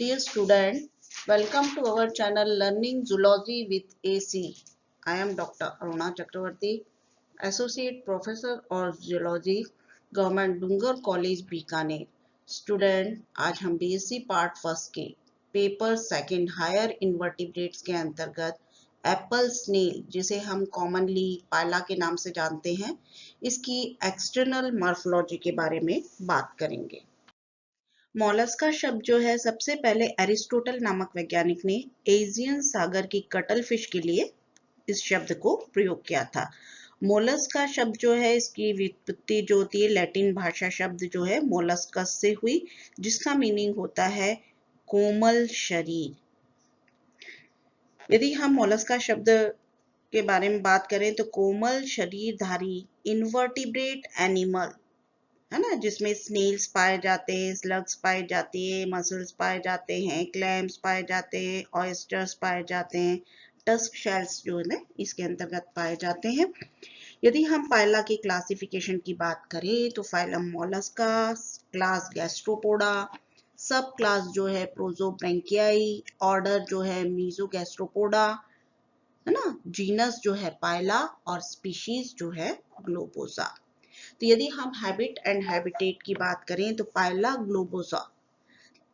Dear student, welcome to our channel Learning Zoology with AC. I am Dr. Aruna Chakravarti, Associate Professor of Zoology, Government Dungar College, Bikaner. Student, आज हम BSc part first के paper second higher invertebrates के अंतर्गत Apple snail, जिसे हम commonly पायला के नाम से जानते हैं, इसकी एक्सटर्नल मॉर्फोलॉजी के बारे में बात करेंगे. मोलस्का शब्द जो है सबसे पहले एरिस्टोटल नामक वैज्ञानिक ने एजियन सागर की कटल फिश के लिए इस शब्द को प्रयोग किया था. मोलस्का शब्द जो है इसकी व्युत्पत्ति जो होती है लैटिन भाषा शब्द जो है मोलस्कस से हुई, जिसका मीनिंग होता है कोमल शरीर. यदि हम मोलस्का शब्द के बारे में बात करें तो कोमल शरीरधारी इनवर्टिब्रेट एनिमल है ना, जिसमें स्नेल्स पाए जाते हैं, स्लग्स पाए जाते हैं, मसल्स पाए जाते हैं, क्लैम्स पाए जाते हैं, ऑयस्टर्स पाए जाते हैं, टस्क शेल्स जो है इसके अंतर्गत पाए जाते हैं. यदि हम पायला की क्लासिफिकेशन की बात करें तो फाइलम मोलस्का, क्लास गैस्ट्रोपोडा, सब क्लास जो है प्रोजोब्रैंकियाई, ऑर्डर जो है मीजोगैस्ट्रोपोडा है ना, जीनस जो है पायला और स्पीशीज जो है ग्लोबोसा. तो यदि हम हैबिट एंड हैबिटेट की बात करें तो पायला ग्लोबोसा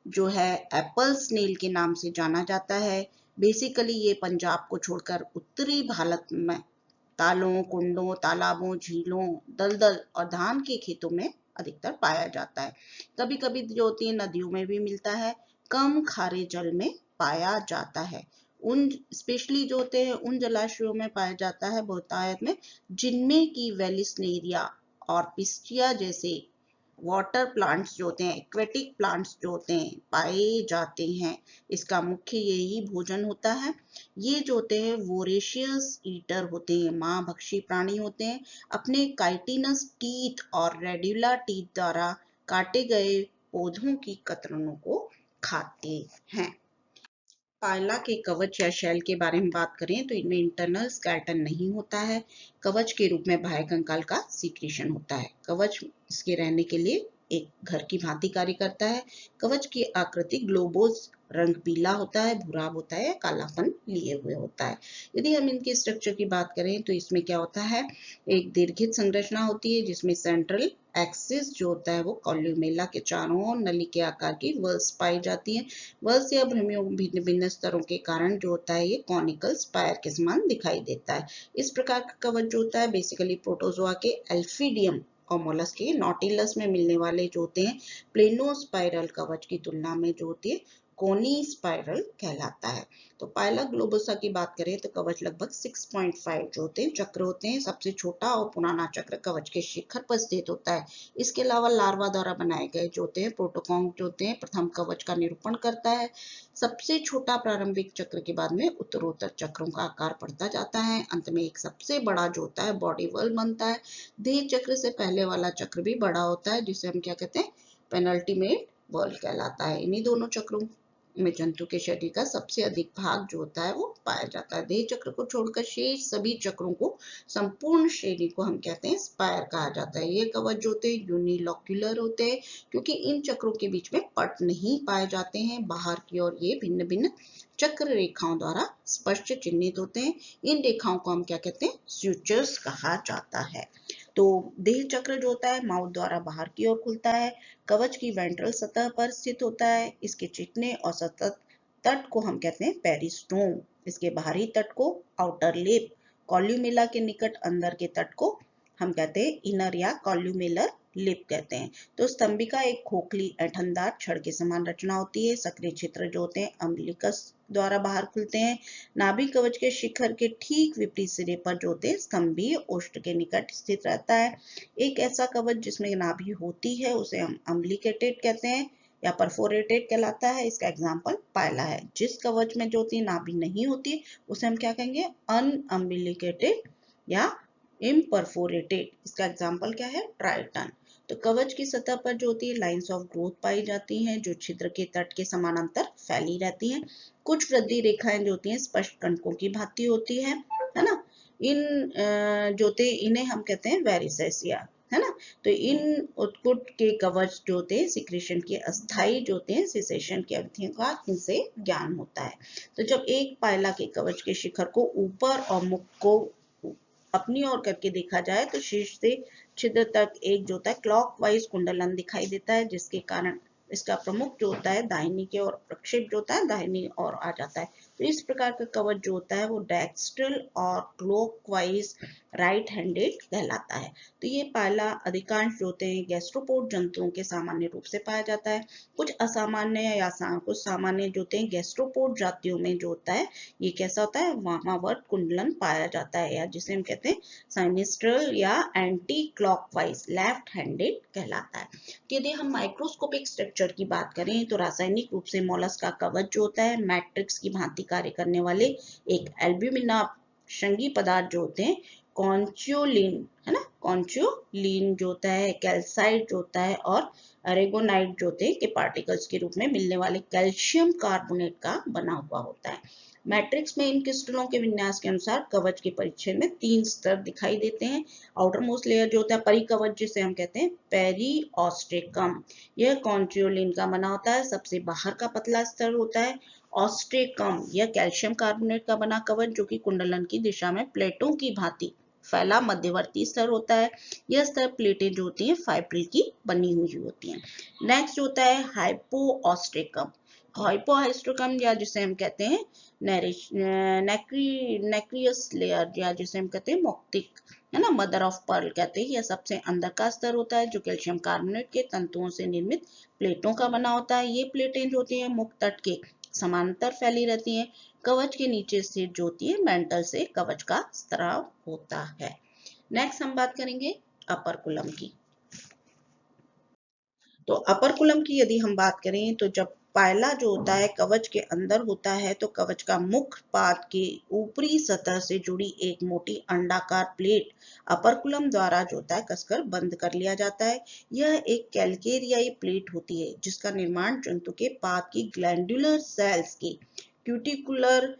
जो है एप्पल स्नेल के नाम से जाना जाता है. बेसिकली ये पंजाब को छोड़कर उत्तरी भारत में तालों, कुंडों, तालाबों, झीलों, दलदल और धान के खेतों में अधिकतर पाया जाता है. कभी कभी जो होती है नदियों में भी मिलता है, कम खारे जल में पाया जाता है. उन स्पेशली जो होते हैं उन जलाशयों में पाया जाता है बहुतायत में जिनमें की वेलिस्नेरिया और पिस्टिया जैसे वाटर प्लांट्स जो होते हैं, एक्वेटिक प्लांट्स जो होते हैं पाए जाते हैं. इसका मुख्य यही भोजन होता है. ये जो होते हैं वोरेशियस ईटर होते हैं, मांसभक्षी प्राणी होते हैं. अपने काइटिनस टीथ और रेड्यूला टीथ द्वारा काटे गए पौधों की कतरनों को खाते हैं. पायला के कवच या शैल के बारे में बात करें तो इनमें इंटरनल स्केलेटन नहीं होता है. कवच के रूप में बाह्य कंकाल का सीक्रेशन होता है. कवच इसके रहने के लिए एक घर की भांति कार्य करता है. कवच की आकृति ग्लोबोज, रंग पीला होता है, भूराभ होता है, कालापन लिए हुए होता है. यदि हम इनके स्ट्रक्चर की बात करें तो इसमें क्या होता है, एक दीर्घित संरचना होती है जिसमें सेंट्रल एक्सिस जो होता है वो कॉल्यूमेला के चारों ओर नली के आकार की वर्ल्स पाई जाती है. वर्ल्स या भ्रमियों भिन्न भिन्न स्तरों के कारण जो होता है ये कॉनिकल स्पायर के समान दिखाई देता है. इस प्रकार का कवच जो होता है बेसिकली प्रोटोजोआ के एल्फीडियम और मोलस्क के नॉटिलस में मिलने वाले जो होते हैं प्लेनोस्पाइरल कवच की तुलना में जो होती है कोनी स्पाइरल कहलाता है. तो पायला ग्लोबोसा की बात करें तो कवच लगभग 6.5 जो होते हैं चक्र होते हैं. सबसे छोटा और पुराना चक्र कवच के शिखर पर स्थित होता है. इसके अलावा लार्वा द्वारा बनाए गए जो होते हैं प्रोटोकॉन्ग जो होते हैं प्रथम कवच का निरूपण करता है. सबसे छोटा प्रारंभिक चक्र के बाद में उत्तरोत्तर चक्रों का आकार बढ़ता जाता है. अंत में एक सबसे बड़ा जो होता है बॉडी वर्ल बनता है. देह चक्र से पहले वाला चक्र भी बड़ा होता है जिसे हम क्या कहते हैं पेनल्टीमेट वर्ल कहलाता है. इन्हीं दोनों चक्रों में जंतु के शरीर का सबसे अधिक भाग जो होता है वो पाया जाता है. देह चक्र को छोड़कर शेष सभी चक्रों को संपूर्ण श्रेणी को हम कहते हैं स्पायर कहा जाता है. ये कवच जो होते हैं यूनिलोक्युलर होते हैं क्योंकि इन चक्रों के बीच में पट नहीं पाए जाते हैं. बाहर की ओर ये भिन्न भिन्न चक्र रेखाओं द्वारा स्पष्ट चिन्हित होते हैं. इन रेखाओं को हम क्या कहते हैं स्यूचर्स कहा जाता है. तो देह चक्र जो होता है माउथ द्वारा बाहर की ओर खुलता है. कवच की वेंट्रल सतह पर स्थित होता है. इसके चिकने और सतत तट को हम कहते हैं पेरिस्टोम. इसके बाहरी तट को आउटर लिप, कॉल्यूमेला के निकट अंदर के तट को हम कहते हैं इनर या कॉल्यूमेलर लिप कहते हैं. तो स्तंभिका एक खोखली ऐंठनदार छड़ के समान रचना होती है. सक्रिय क्षेत्र जो होते हैं अम्बिलिकस द्वारा बाहर खुलते हैं. नाभि कवच के शिखर के ठीक विपरीत सिरे पर जो होते हैं स्तंभीय ओष्ठ के निकट स्थित रहता है. एक ऐसा कवच जिसमें नाभि होती है उसे हम अम्बिलिकेटेड कहते हैं या परफोरेटेड कहलाता है. इसका एग्जाम्पल पायला है. जिस कवच में जो होती है नाभि नहीं होती उसे हम क्या कहेंगे अनअम्बिलिकेटेड या इम्परफोरेटेड. इसका एग्जाम्पल क्या है ट्राइटन. तो कवच की सतह पर जो होती है लाइंस ऑफ ग्रोथ पाई जाती हैं जो छिद्र के तट के समानांतर फैली रहती हैं. कुछ वृद्धि रेखाएं जो होती हैं स्पष्ट कणकों की भांति होती है ना. इन जो होते इन्हें हम कहते हैं वेरिसेसिया. है ना। तो इन उत्कुट के कवच जो होते हैं सिक्रेशन के अस्थायी जो होते हैं सिसेशन की अवधियों का इनसे ज्ञान होता है। तो जब एक पायला के कवच के शिखर को ऊपर और मुख को अपनी ओर करके देखा जाए तो शीर्ष से छिद्र तक एक जो होता है क्लॉकवाइज कुंडलन दिखाई देता है, जिसके कारण इसका प्रमुख जो होता है दाहिनी की ओर प्रक्षेप जो होता है दाहिनी ओर आ जाता है। तो इस प्रकार का कवच जो होता है वो डेक्स्ट्रल और क्लॉकवाइज राइट हैंडेड कहलाता है। तो ये पायला अधिकांश जो होते हैं गैस्ट्रोपोड जंतुओं के सामान्य रूप से पाया जाता है। कुछ असामान्य या कुछ सामान्य जो होते हैं गैस्ट्रोपोड जातियों में जो होता है ये कैसा होता है वामावर्त कुंडलन पाया जाता है, या जिसे हम कहते हैं साइनिस्ट्रल या एंटी क्लॉकवाइज लेफ्ट हैंडेड कहलाता है। यदि हम माइक्रोस्कोपिक स्ट्रक्चर की बात करें तो रासायनिक रूप से मोलस्क का कवच जो होता है मैट्रिक्स की भांति कार्य करने वाले एक एल्ब्यूमिना संघी पदार्थ जो होते हैं कॉन्च्योलिन, है ना, कॉन्च्योलिन जो होता है, कैल्साइट जो होता है और अरेगोनाइट जो होते हैं के पार्टिकल्स के रूप में मिलने वाले कैल्शियम कार्बोनेट का बना हुआ होता है। मैट्रिक्स में इन क्रिस्टलों के विन्यास के अनुसार कवच के परिच्छेद में 3 स्तर दिखाई देते हैं। आउटर मोस्ट लेयर जो होता है परिकवच जिसे हम कहते हैं पेरिओस्ट्रेकम, यह कॉन्ट्रियोलिन का बना होता है। सबसे बाहर का पतला स्तर होता है ऑस्ट्रेकम, यह कैल्शियम कार्बोनेट का बना कवच जो कि कुंडलन की दिशा में प्लेटों की भांति फैला मध्यवर्ती स्तर होता है। यह स्तर प्लेटें जो होती हैं फाइब्रिल की बनी हुई होती हैं। नेक्स्ट होता है हाइपोऑस्ट्रेकम, हाइपोहाइस्ट्रोकम या जिसे हम कहते हैं नेक्रियस लेयर या जिसे हम कहते हैं मौक्तिक, है ना, मदर ऑफ पर्ल कहते हैं। यह सबसे अंदर का स्तर होता है जो कैल्शियम कार्बोनेट के तंतुओं से निर्मित प्लेटों का बना होता है। ये प्लेटें जो होती हैं मुख तट के समांतर फैली रहती हैं। कवच के नीचे स्थित जो होती है मेंटल से कवच का स्त्राव होता है। नेक्स्ट हम बात करेंगे अपरकुलम की। तो अपरकुलम की यदि हम बात करें तो जब पायला जो होता है कवच के अंदर होता है तो कवच का मुख पाद के ऊपरी सतह से जुड़ी एक मोटी अंडाकार प्लेट अपरकुलम द्वारा जो होता है कसकर बंद कर लिया जाता है। यह एक कैलकेरियाई प्लेट होती है जिसका निर्माण जंतु के पाद की ग्लैंडुलर सेल्स की क्यूटिकुलर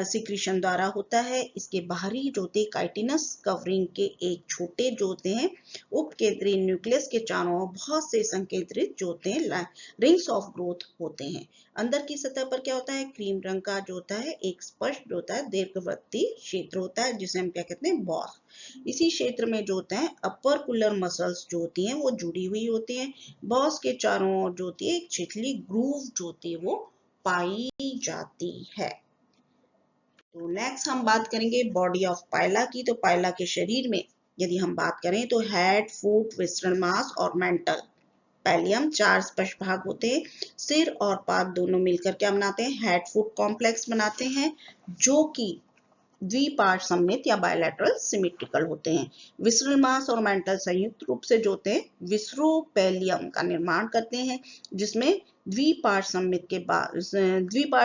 सिक्रीशन द्वारा होता है। इसके बाहरी जो होते हैं काइटिनस कवरिंग के एक छोटे जो होते हैं उपकेंद्रीय न्यूक्लियस के चारों ओर बहुत से संकेंद्रित जो होते हैं रिंग्स ऑफ ग्रोथ होते हैं। अंदर की सतह पर क्या होता है क्रीम रंग का जो होता है एक स्पष्ट जो होता है दीर्घवृत्तीय क्षेत्र होता है जिसे हम क्या कहते हैं बॉस। इसी क्षेत्र में जो होता है अपरकुलर मसल्स जो होती हैं वो जुड़ी हुई होती हैं। बॉस के चारों ओर जो होती है एक छिछली ग्रूव जो होती है वो पाई जाती है। तो नेक्स्ट हम बात करेंगे बॉडी ऑफ पायला की। तो पायला के शरीर में यदि हम बात करें तो हेड, फुट, विसरण मास और मेंटल पैलियम 4 स्पष्ट भाग होते हैं। सिर और पाद दोनों मिलकर क्या बनाते हैं हेड फुट कॉम्प्लेक्स बनाते हैं जो कि द्विपार्श्व सममित या बायलैटरल सिमेट्रिकल होते हैं। विसरण मास और मेंटल संयुक्त रूप से जो होते हैं विसरोपेलियम का निर्माण करते हैं जिसमें द्विपार्श्व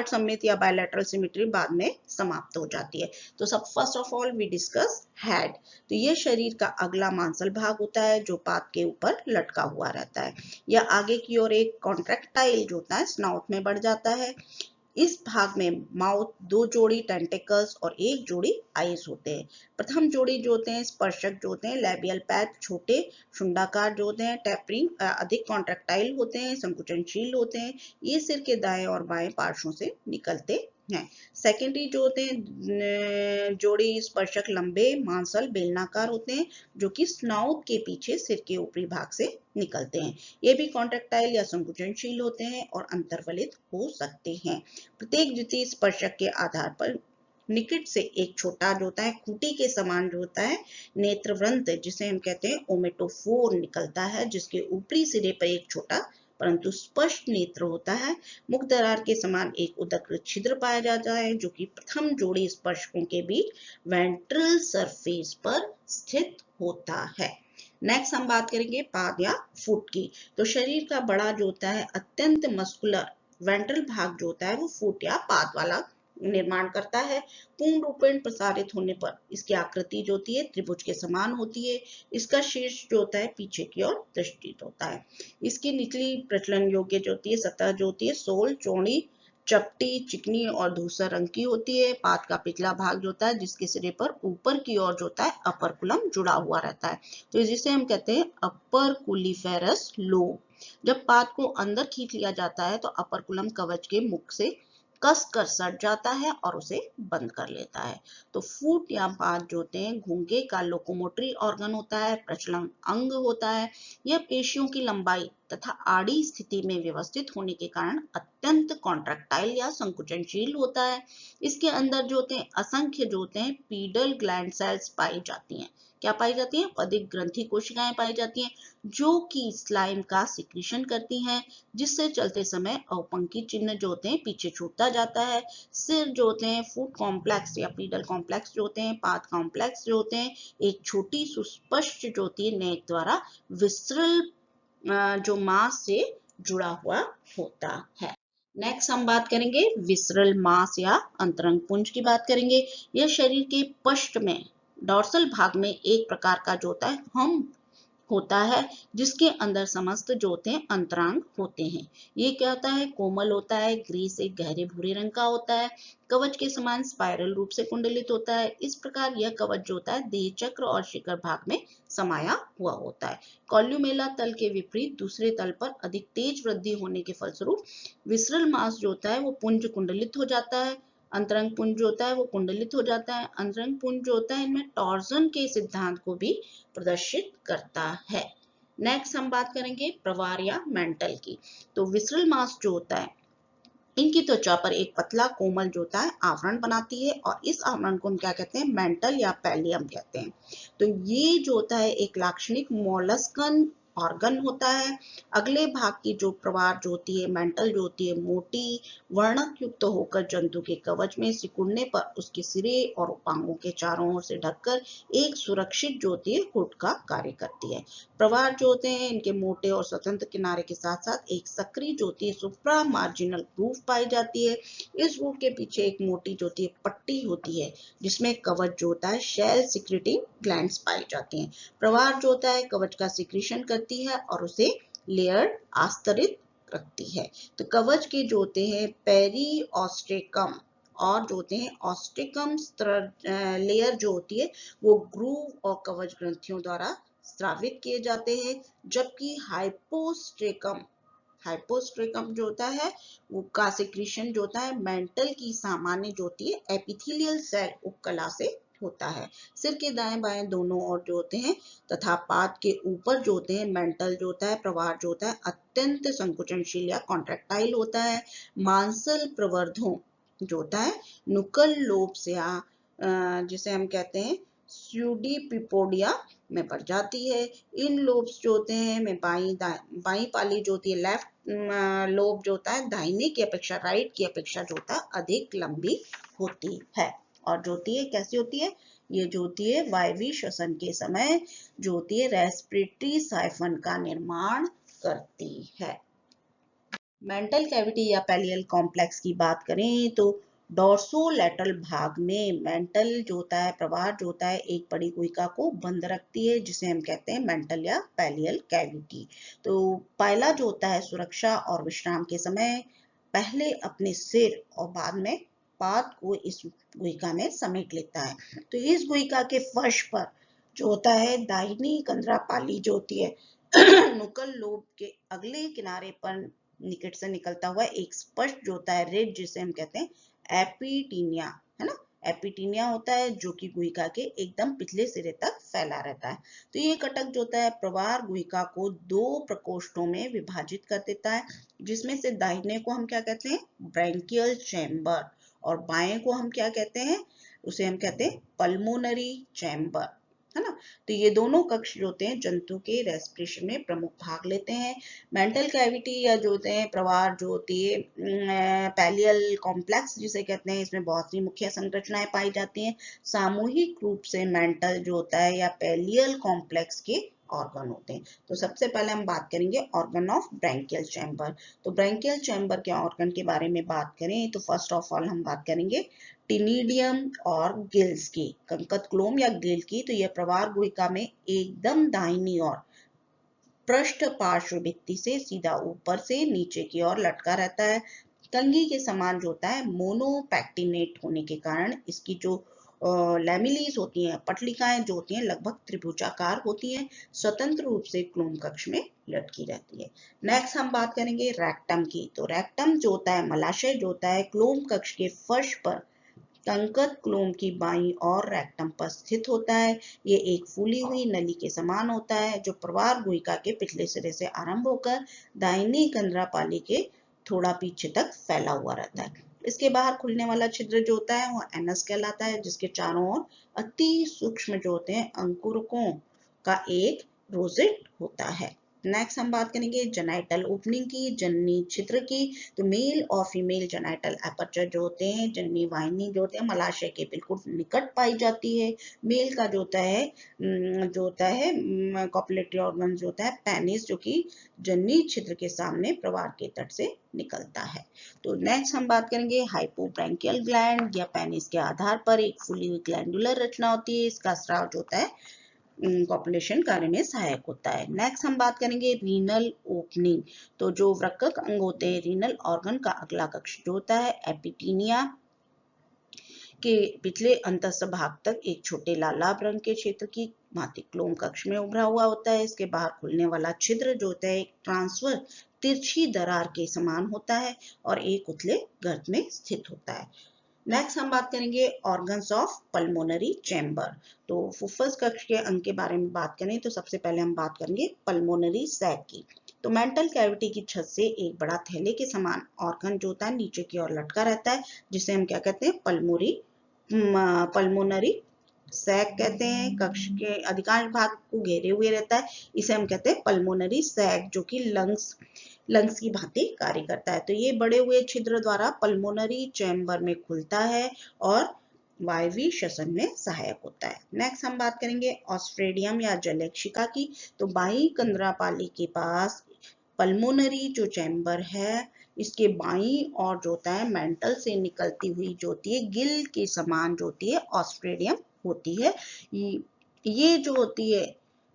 सममित या बायलैटरल सिमेट्री बाद में समाप्त हो जाती है। तो सब first of all we discuss head. तो ये शरीर का अगला मांसल भाग होता है जो पाद के ऊपर लटका हुआ रहता है। यह आगे की ओर एक कॉन्ट्रैक्टाइल जो होता है स्नाउट में बढ़ जाता है। इस भाग में माउथ, 2 जोड़ी टेंटिकल्स और 1 जोड़ी आईज होते हैं। प्रथम जोड़ी जो होते हैं स्पर्शक जो होते हैं लेबियल पैच छोटे शुंडाकार जो होते हैं, टेपरिंग अधिक कॉन्ट्रैक्टाइल होते हैं, संकुचनशील होते हैं। ये सिर के दाएं और बाएं पार्श्वों से निकलते हैं। सेकेंडरी जो होते हैं जोड़ी स्पर्शक लंबे मांसल बेलनाकार होते हैं जो कि स्नाउट के पीछे सिर के ऊपरी भाग से निकलते हैं। ये भी कॉन्ट्रैक्टाइल या संकुचनशील होते हैं और अंतर्वलित हो सकते हैं। प्रत्येक द्वितीय स्पर्शक के आधार पर निकट से एक छोटा जो होता है खूंटी के समान जो होता है नेत्रवृंत जिसे हम कहते हैं ओमेटोफोर निकलता है जिसके ऊपरी सिरे पर एक छोटा परंतु स्पष्ट नेत्र होता है। मुख दरार के समान एक उदकृत छिद्र पाया जाता है जो कि प्रथम जोड़ी स्पर्शकों के बीच वेंट्रल सरफेस पर स्थित होता है। नेक्स्ट हम बात करेंगे पाद या फुट की। तो शरीर का बड़ा जो होता है अत्यंत मस्कुलर वेंट्रल भाग जो होता है वो फुट या पाद वाला निर्माण करता है। पूर्ण रूपेण प्रसारित होने पर इसकी आकृति जो होती है त्रिभुज के समान होती है। इसका शीर्ष जो होता है पीछे की ओर दृष्टित होता है। इसकी निचली प्रचलन योग्य जो होती है सतह जो होती है सोल चौड़ी चपटी, चिकनी और धूसर रंग की होती है। पात का पिछला भाग जो होता है जिसके सिरे पर ऊपर की ओर जो होता है अपर्कुलम जुड़ा हुआ रहता है, तो जिसे हम कहते हैं अपर कुलिफेरस लोब। जब पात को अंदर खींच लिया जाता है तो अपर्कुलम कवच के मुख से कस कर सट जाता है और उसे बंद कर लेता है। तो फूट या पात जो होते हैं घोंघे का लोकोमोटरी ऑर्गन होता है, प्रचलन अंग होता है। यह पेशियों की लंबाई तथा आड़ी स्थिति में व्यवस्थित होने के कारण अत्यंत कॉन्ट्रैक्टाइल या संकुचनशील होता है। इसके अंदर जो होते हैं असंख्य जो होते हैं पीडल ग्लैंड सेल्स पाई जाती हैं। क्या पाई जाती हैं? पदिक ग्रंथि कोशिकाएं पाई जाती हैं, जो कि स्लाइम का सिक्रीशन करती हैं, जिससे चलते समय अवपंकी चिन्ह जो होते हैं पीछे छूटता जाता है। सिर जो होते हैं फूट कॉम्प्लेक्स या पीडल कॉम्प्लेक्स जो होते हैं, पात कॉम्प्लेक्स जो होते हैं, एक छोटी सुस्पष्ट जो होती है नेक द्वारा विसरल जो मांस से जुड़ा हुआ होता है। नेक्स्ट हम बात करेंगे विसरल मांस या अंतरंग पुंज की बात करेंगे। यह शरीर के पृष्ठ में डोर्सल भाग में एक प्रकार का जो होता है हम होता है, जिसके अंदर समस्त जो होते हैं अंतरांग होते हैं। ये क्या होता है? कोमल होता है, ग्रे से गहरे भूरे रंग का होता है, कवच के समान स्पाइरल रूप से कुंडलित होता है। इस प्रकार यह कवच जो होता है देह चक्र और शिखर भाग में समाया हुआ होता है। कॉल्यूमेला तल के विपरीत दूसरे तल पर अधिक तेज वृद्धि होने के फलस्वरूप विसरल मांस जो होता है वो पुंज कुंडलित हो जाता है। अंतरंग पुंज जो होता है वो कुंडलित हो जाता है। अंतरंग पुंज जो होता है इनमें टॉर्जन के सिद्धांत को भी प्रदर्शित करता है। नेक्स्ट हम बात करेंगे प्रवार या मेंटल की। तो विसरल मांस जो होता है इनकी त्वचा पर एक पतला कोमल जो होता है आवरण बनाती है, और इस आवरण को हम क्या कहते हैं? मेंटल या पैलियम कहते हैं। तो ये जो होता है एक लाक्षणिक मोलस्कन ऑर्गन होता है। अगले भाग की जो प्रवार जो होती है मेंटल जो होती है मोटी वर्णक युक्त होकर जंतु के कवच में सिकुड़ने पर उसके सिरे और उपांगों के चारों ओर से ढककर एक सुरक्षित जो होती है हुड का कार्य करती है। प्रवार जो होते हैं इनके मोटे और स्वतंत्र किनारे के साथ साथ एक सक्रिय जो होती है सुप्रा मार्जिनल ग्रूव पाई जाती है। इस ग्रूव के पीछे एक मोटी जो होती है पट्टी होती है, जिसमें कवच जो होता है शेल सिक्रेटिंग ग्लैंड्स पाई जाती हैं। प्रवार जो होता है कवच का सिक्रीशन करती है और उसे लेयर आस्तरित रखती है। तो कवच के जो होते हैं पेरी ऑस्ट्रेकम और जो होते हैं ऑस्ट्रिकम लेयर जो होती है वो ग्रूव और कवच ग्रंथियों द्वारा स्रावित किए जाते हैं, जबकि हाइपोस्ट्रेकम जो होता है वो का सिक्रीशन जो होता है मेंटल की सामान्य जो होती है एपिथेलियल सेल उपकला से होता है। सिर के दाएं बाएं दोनों ओर जो होते हैं तथा पाद के ऊपर जो होते हैं मेंटल जो होता है प्रवार जो होता है अत्यंत संकुचनशील या कॉन्ट्रैक्टाइल होता है। मांसल प्रवर्धों जो होता है नुकल लोब्स या जिसे हम कहते हैं स्यूडीपिपोडिया में बढ़ जाती है। इन लोब्स जो होते हैं में बाई पाली जो होती है लेफ्ट लोब जो होता है दाहिने की अपेक्षा राइट की अपेक्षा जो होता है अधिक लंबी होती है, और जो होती है कैसी होती है? ये जो होती है वायवीय श्वसन के समय जो होती है रेस्पिरेटरी साइफन का निर्माण करती है। मेंटल कैविटी या पैलियल कॉम्प्लेक्स की बात करें तो डोर्सोलैटरल भाग में मेंटल जो होता है प्रवार जो होता है एक बड़ी गुहिका को बंद रखती है, जिसे हम कहते हैं मेंटल या पैलियल कैविटी। तो पायला जो होता है सुरक्षा और विश्राम के समय पहले अपने सिर और बाद में पाद को इस गुहिका में समेट लेता है। तो इस गुहिका के फर्श पर जो होता है दाहिनी कंदरापाली जो होती है नुकल लोब के अगले किनारे पर निकट से निकलता हुआ एक स्पष्ट जो होता है रिज, जिसे हम कहते हैं एपिटीनिया, है ना? एपिटीनिया होता है जो कि गुहिका के एकदम पिछले सिरे तक फैला रहता है। तो ये कटक जो होता है प्रवार गुहिका को दो प्रकोष्ठों में विभाजित कर देता है, जिसमें से दाहिने को हम क्या कहते हैं? ब्रैंकियल चैम्बर, और बाएं को हम क्या कहते हैं? उसे हम कहते हैं पल्मोनरी चैम्बर, है ना? तो ये दोनों कक्ष जो होते हैं जंतु के रेस्पिरेशन में प्रमुख भाग लेते हैं। मेंटल कैविटी या जो होते हैं प्रवार जो होती है पैलियल कॉम्प्लेक्स जिसे कहते हैं, इसमें बहुत सी मुख्य संरचनाएं पाई जाती हैं। सामूहिक रूप से मेंटल जो होता है या पैलियल कॉम्प्लेक्स के ऑर्गन होते हैं। तो सबसे पहले हम बात करेंगे ऑर्गन ऑफ ब्रैंकियल चैम्बर। तो ब्रैंकियल चैम्बर के ऑर्गन के बारे में बात करें तो फर्स्ट ऑफ ऑल हम बात करेंगे टिनिडियम और गिल्स की, कंकतक्लोम या गिल की। तो यह प्रवार गुहिका में एकदम दाहिनी ओर पृष्ठ पार्श्व भित्ति से सीधा ऊपर से नीचे की ओर लटका रहता है। कंघी के समान जो होता है मोनोपैक्टिनेट होने के कारण इसकी जो लैमिलीज होती हैं, पटलिकाएं जो होती हैं लगभग त्रिभुजाकार होती हैं, स्वतंत्र रूप से क्लोम कक्ष में लटकी रहती है। नेक्स्ट हम बात करेंगे रेक्टम की। तो रेक्टम जो होता है, मलाशय जो होता है, क्लोम कक्ष के फर्श पर कंकद क्लोम की बाईं और रेक्टम पर स्थित होता है। ये एक फूली हुई नली के समान होता है जो प्रवार गुहिका के पिछले सिरे से आरंभ होकर दाहिनी कंदरापाली के थोड़ा पीछे तक फैला हुआ रहता है। इसके बाहर खुलने वाला छिद्र जो होता है वो एनस कहलाता है, जिसके चारों ओर अति सूक्ष्म जो होते हैं अंकुरकों का एक रोजेट होता है। नेक्स्ट हम बात करेंगे जेनाइटल ओपनिंग की, जननी छिद्र की। तो मेल और फीमेल जेनाइटल एपर्चर जो होते हैं, जननी वाहिनी जो होते हैं मलाशय के बिल्कुल निकट पाई जाती है। मेल का जो होता है कॉपुलेटरी ऑर्गन जो होता है पेनिस, जो कि जननी छिद्र के सामने प्रवार के तट से निकलता है। तो नेक्स्ट हम बात करेंगे हाइपोब्रैंकियल ग्लैंड या पेनिस के आधार पर एक फुली हुई ग्लैंडुलर रचना होती है। इसका स्राव जो होता है कॉपुलेशन कार्य में सहायक होता है। नेक्स्ट हम बात करेंगे रीनल ओपनिंग। तो जो वृक्कक अंग होते हैं, रीनल ऑर्गन का अगला कक्ष जो होता है एपिटीनिया के पिछले अंतस्थ भाग तक एक छोटे लालाभ रंग के क्षेत्र की भांति क्लोम कक्ष में उभरा हुआ होता है। इसके बाहर खुलने वाला छिद्र जो होता है एक ट्रांसफर तिरछी दरार के समान होता है और एक उथले गर्त में स्थित होता है। नेक्स्ट हम बात करेंगे ऑर्गन्स ऑफ पल्मोनरी चैम्बर। तो फुफ्फुस कक्ष के अंग के बारे में बात करें तो सबसे पहले हम बात करेंगे पल्मोनरी सैक की। तो मेंटल कैविटी की छत से एक बड़ा थैले के समान ऑर्गन जो होता है नीचे की ओर लटका रहता है, जिसे हम क्या कहते हैं, पल्मोनरी सैक कहते हैं। कक्ष के अधिकांश भाग को घेरे हुए रहता है, इसे हम कहते हैं पल्मोनरी सैक, जो कि लंग्स की भांति कार्य करता है। तो ये बड़े हुए छिद्र द्वारा पल्मोनरी चैम्बर में खुलता है और वायवीय श्वसन में सहायक होता है। नेक्स्ट हम बात करेंगे ऑस्ट्रेडियम या जलैक्षिका की। तो बाई कंदरापाली के पास पल्मोनरी जो चैम्बर है, इसके बाईं और जो होता है मेंटल से निकलती हुई जो होती है गिल के समान जो होती है ऑस्ट्रेडियम होती है। ये जो होती है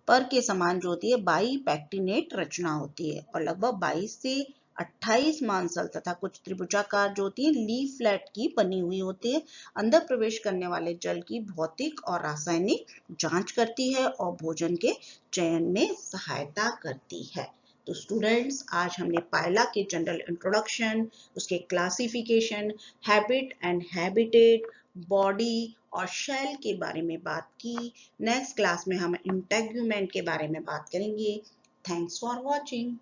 पर के समान जो होती है बाई पैक्टिनेट रचना होती है और लगभग 22 से 28 मांसल तथा कुछ त्रिभुजाकार जो होती है लीफलेट की बनी हुई होती है। अंदर प्रवेश करने वाले जल की भौतिक और रासायनिक जांच करती है और भोजन के चयन में सहायता करती है। तो स्टूडेंट्स, आज हमने पाइला के जनरल इंट्रोडक्शन, उसके classification, habit and habitat, body और शेल के बारे में बात की। नेक्स्ट क्लास में हम इंटेग्यूमेंट के बारे में बात करेंगे। Thanks for watching.